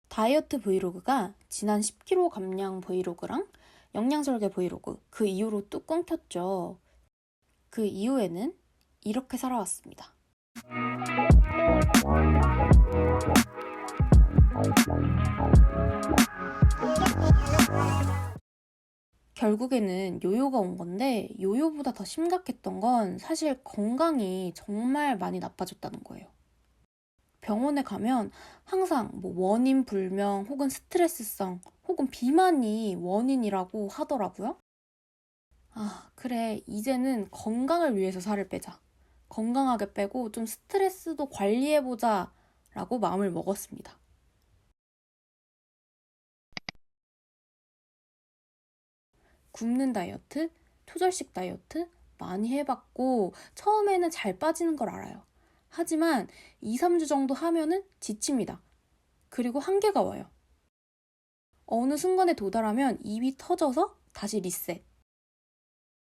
다이어트 브이로그가 지난 10kg 감량 브이로그랑 영양설계 브이로그 그 이후로 뚝 끊겼죠. 그 이후에는 이렇게 살아왔습니다. 결국에는 요요가 온 건데 요요보다 더 심각했던 건 사실 건강이 정말 많이 나빠졌다는 거예요. 병원에 가면 항상 뭐 원인 불명 혹은 스트레스성 혹은 비만이 원인이라고 하더라고요. 아, 그래. 이제는 건강을 위해서 살을 빼자. 건강하게 빼고 좀 스트레스도 관리해보자 라고 마음을 먹었습니다. 굶는 다이어트, 초절식 다이어트 많이 해봤고 처음에는 잘 빠지는 걸 알아요. 하지만 2, 3주 정도 하면은 지칩니다. 그리고 한계가 와요. 어느 순간에 도달하면 입이 터져서 다시 리셋.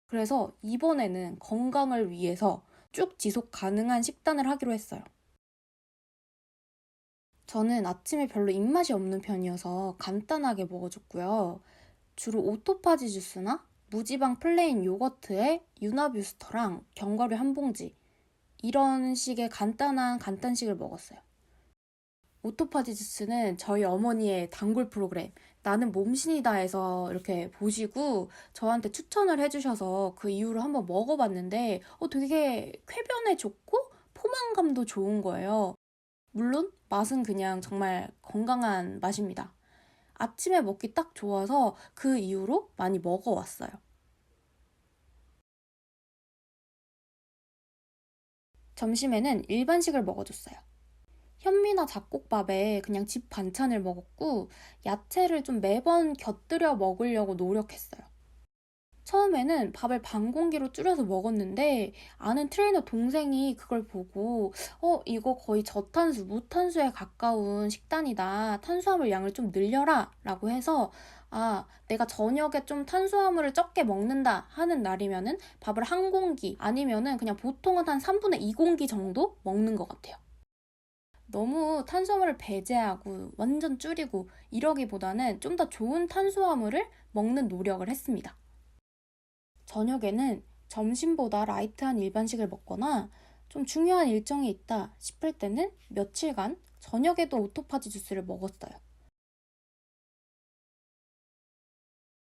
그래서 이번에는 건강을 위해서 쭉 지속 가능한 식단을 하기로 했어요. 저는 아침에 별로 입맛이 없는 편이어서 간단하게 먹어줬고요. 주로 오토파지 주스나 무지방 플레인 요거트에 유나뷰스터랑 견과류 한 봉지 이런 식의 간단한 간단식을 먹었어요. 오토파지 주스는 저희 어머니의 단골 프로그램 나는 몸신이다에서 이렇게 보시고 저한테 추천을 해주셔서 그 이후로 한번 먹어봤는데 되게 쾌변에 좋고 포만감도 좋은 거예요. 물론 맛은 그냥 정말 건강한 맛입니다. 아침에 먹기 딱 좋아서 그 이후로 많이 먹어왔어요. 점심에는 일반식을 먹어줬어요. 현미나 잡곡밥에 그냥 집 반찬을 먹었고 야채를 좀 매번 곁들여 먹으려고 노력했어요. 처음에는 밥을 반 공기로 줄여서 먹었는데 아는 트레이너 동생이 그걸 보고 이거 거의 저탄수, 무탄수에 가까운 식단이다. 탄수화물 양을 좀 늘려라 라고 해서 내가 저녁에 좀 탄수화물을 적게 먹는다 하는 날이면은 밥을 한 공기 아니면은 그냥 보통은 한 3분의 2공기 정도 먹는 것 같아요. 너무 탄수화물을 배제하고 완전 줄이고 이러기보다는 좀 더 좋은 탄수화물을 먹는 노력을 했습니다. 저녁에는 점심보다 라이트한 일반식을 먹거나 좀 중요한 일정이 있다 싶을 때는 며칠간 저녁에도 오토파지 주스를 먹었어요.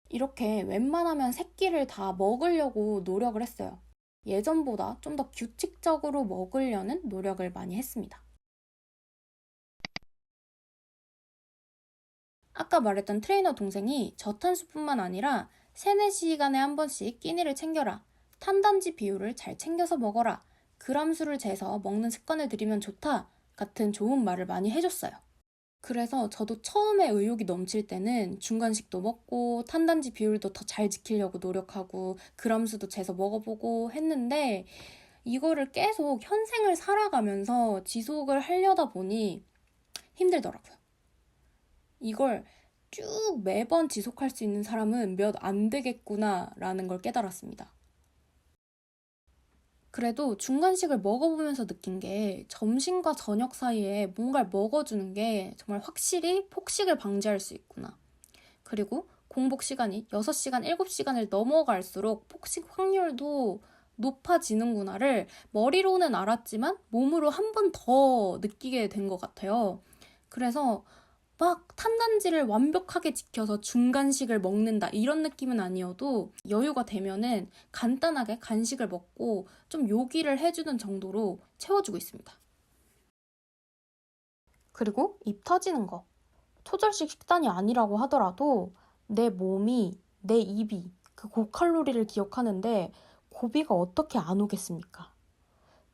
이렇게 웬만하면 세 끼를 다 먹으려고 노력을 했어요. 예전보다 좀 더 규칙적으로 먹으려는 노력을 많이 했습니다. 아까 말했던 트레이너 동생이 저탄수뿐만 아니라 3, 4시간에 한 번씩 끼니를 챙겨라. 탄단지 비율을 잘 챙겨서 먹어라. 그람수를 재서 먹는 습관을 들이면 좋다. 같은 좋은 말을 많이 해줬어요. 그래서 저도 처음에 의욕이 넘칠 때는 중간식도 먹고 탄단지 비율도 더 잘 지키려고 노력하고 그람수도 재서 먹어보고 했는데 이거를 계속 현생을 살아가면서 지속을 하려다 보니 힘들더라고요. 이걸 쭉 매번 지속할 수 있는 사람은 몇 안 되겠구나라는 걸 깨달았습니다. 그래도 중간식을 먹어보면서 느낀 게 점심과 저녁 사이에 뭔가를 먹어주는 게 정말 확실히 폭식을 방지할 수 있구나. 그리고 공복 시간이 6시간, 7시간을 넘어갈수록 폭식 확률도 높아지는구나를 머리로는 알았지만 몸으로 한 번 더 느끼게 된 것 같아요. 그래서 막 탄단지를 완벽하게 지켜서 중간식을 먹는다 이런 느낌은 아니어도 여유가 되면은 간단하게 간식을 먹고 좀 요기를 해주는 정도로 채워주고 있습니다. 그리고 입 터지는 거. 초절식 식단이 아니라고 하더라도 내 몸이, 내 입이 그 고칼로리를 기억하는데 고비가 어떻게 안 오겠습니까?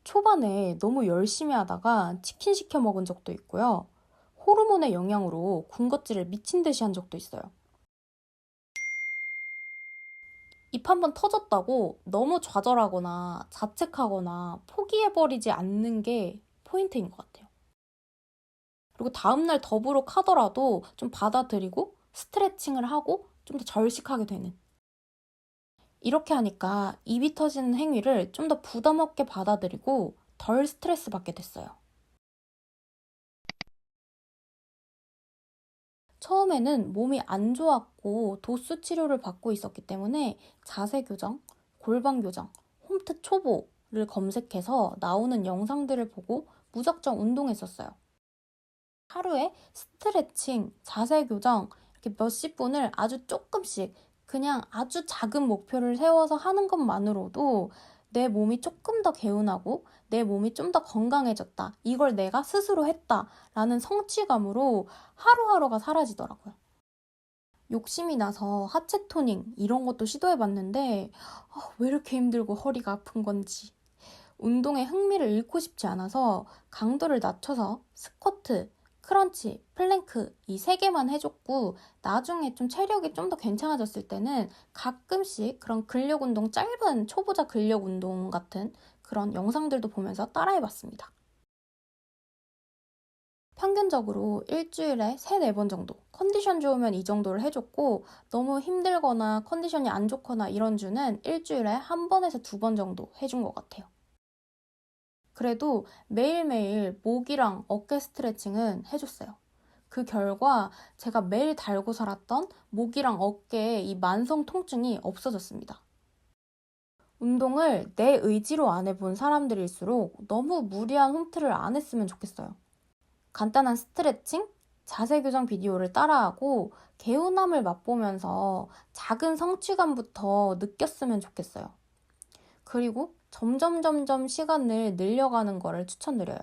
초반에 너무 열심히 하다가 치킨 시켜 먹은 적도 있고요. 호르몬의 영향으로 군것질을 미친 듯이 한 적도 있어요. 입 한 번 터졌다고 너무 좌절하거나 자책하거나 포기해버리지 않는 게 포인트인 것 같아요. 그리고 다음날 더부룩 하더라도 좀 받아들이고 스트레칭을 하고 좀 더 절식하게 되는. 이렇게 하니까 입이 터지는 행위를 좀 더 부담 없게 받아들이고 덜 스트레스 받게 됐어요. 처음에는 몸이 안 좋았고 도수 치료를 받고 있었기 때문에 자세 교정, 골반 교정, 홈트 초보를 검색해서 나오는 영상들을 보고 무작정 운동했었어요. 하루에 스트레칭, 자세 교정 이렇게 몇십 분을 아주 조금씩 그냥 아주 작은 목표를 세워서 하는 것만으로도 내 몸이 조금 더 개운하고 내 몸이 좀 더 건강해졌다. 이걸 내가 스스로 했다라는 성취감으로 하루하루가 사라지더라고요. 욕심이 나서 하체 토닝 이런 것도 시도해봤는데 왜 이렇게 힘들고 허리가 아픈 건지. 운동에 흥미를 잃고 싶지 않아서 강도를 낮춰서 스쿼트, 크런치, 플랭크 이 세 개만 해줬고 나중에 좀 체력이 좀 더 괜찮아졌을 때는 가끔씩 그런 근력 운동, 짧은 초보자 근력 운동 같은 그런 영상들도 보면서 따라해봤습니다. 평균적으로 일주일에 3, 4번 정도, 컨디션 좋으면 이 정도를 해줬고 너무 힘들거나 컨디션이 안 좋거나 이런 주는 일주일에 1번에서 2번 정도 해준 것 같아요. 그래도 매일매일 목이랑 어깨 스트레칭은 해줬어요. 그 결과 제가 매일 달고 살았던 목이랑 어깨의 이 만성 통증이 없어졌습니다. 운동을 내 의지로 안 해본 사람들일수록 너무 무리한 홈트를 안 했으면 좋겠어요. 간단한 스트레칭, 자세 교정 비디오를 따라하고 개운함을 맛보면서 작은 성취감부터 느꼈으면 좋겠어요. 그리고 점점 시간을 늘려가는 거를 추천드려요.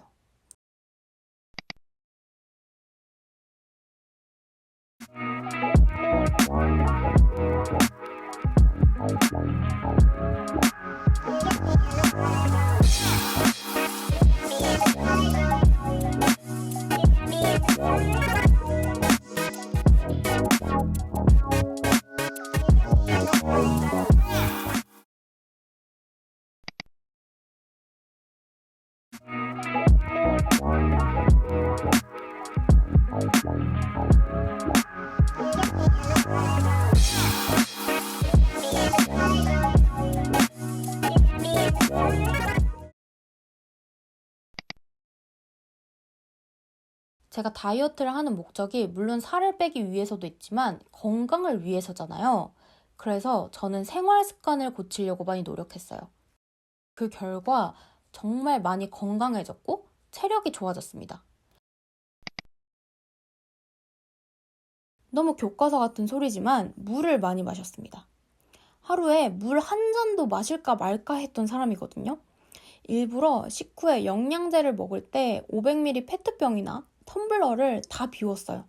제가 다이어트를 하는 목적이 물론 살을 빼기 위해서도 있지만 건강을 위해서잖아요. 그래서 저는 생활 습관을 고치려고 많이 노력했어요. 그 결과 정말 많이 건강해졌고 체력이 좋아졌습니다. 너무 교과서 같은 소리지만 물을 많이 마셨습니다. 하루에 물 한 잔도 마실까 말까 했던 사람이거든요. 일부러 식후에 영양제를 먹을 때 500ml 페트병이나 텀블러를 다 비웠어요.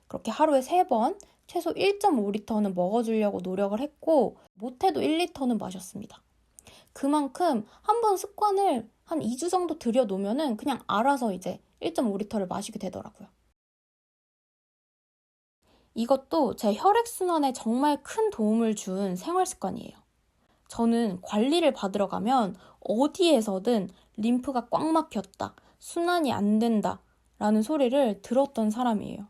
그렇게 하루에 3번, 최소 1.5리터는 먹어주려고 노력을 했고 못해도 1리터는 마셨습니다. 그만큼 한번 습관을 한 2주 정도 들여놓으면 그냥 알아서 이제 1.5리터를 마시게 되더라고요. 이것도 제 혈액순환에 정말 큰 도움을 준 생활 습관이에요. 저는 관리를 받으러 가면 어디에서든 림프가 꽉 막혔다, 순환이 안 된다 라는 소리를 들었던 사람이에요.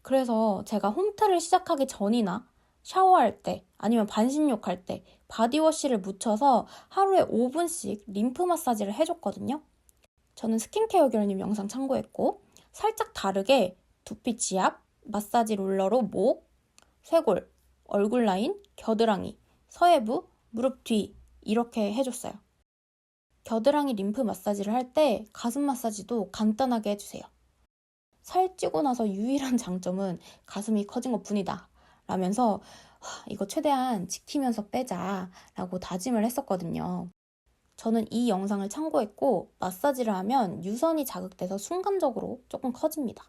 그래서 제가 홈트를 시작하기 전이나 샤워할 때 아니면 반신욕할 때 바디워시를 묻혀서 하루에 5분씩 림프 마사지를 해줬거든요. 저는 스킨케어 결님 영상 참고했고 살짝 다르게 두피 지압, 마사지 롤러로 목, 쇄골, 얼굴 라인, 겨드랑이, 서해부, 무릎 뒤 이렇게 해줬어요. 겨드랑이 림프 마사지를 할 때 가슴 마사지도 간단하게 해주세요. 살찌고 나서 유일한 장점은 가슴이 커진 것 뿐이다 라면서 이거 최대한 지키면서 빼자 라고 다짐을 했었거든요. 저는 이 영상을 참고했고 마사지를 하면 유선이 자극돼서 순간적으로 조금 커집니다.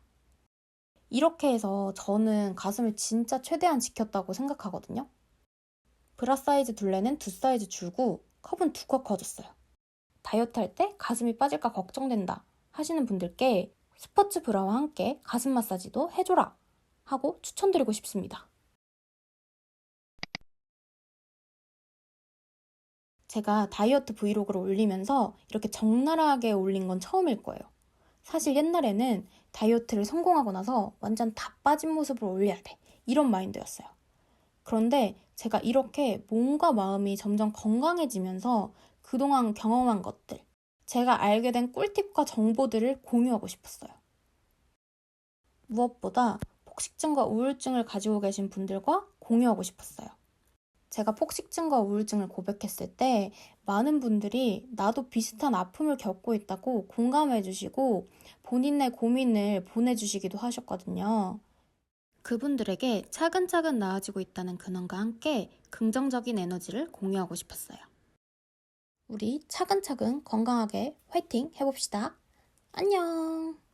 이렇게 해서 저는 가슴을 진짜 최대한 지켰다고 생각하거든요. 브라 사이즈 둘레는 2사이즈 줄고 컵은 2컵 커졌어요. 다이어트 할 때 가슴이 빠질까 걱정된다 하시는 분들께 스포츠 브라와 함께 가슴 마사지도 해줘라 하고 추천드리고 싶습니다. 제가 다이어트 브이로그를 올리면서 이렇게 적나라하게 올린 건 처음일 거예요. 사실 옛날에는 다이어트를 성공하고 나서 완전 다 빠진 모습을 올려야 돼. 이런 마인드였어요. 그런데 제가 이렇게 몸과 마음이 점점 건강해지면서 그동안 경험한 것들, 제가 알게 된 꿀팁과 정보들을 공유하고 싶었어요. 무엇보다 폭식증과 우울증을 가지고 계신 분들과 공유하고 싶었어요. 제가 폭식증과 우울증을 고백했을 때 많은 분들이 나도 비슷한 아픔을 겪고 있다고 공감해 주시고 본인의 고민을 보내주시기도 하셨거든요. 그분들에게 차근차근 나아지고 있다는 근원과 함께 긍정적인 에너지를 공유하고 싶었어요. 우리 차근차근 건강하게 화이팅 해봅시다. 안녕!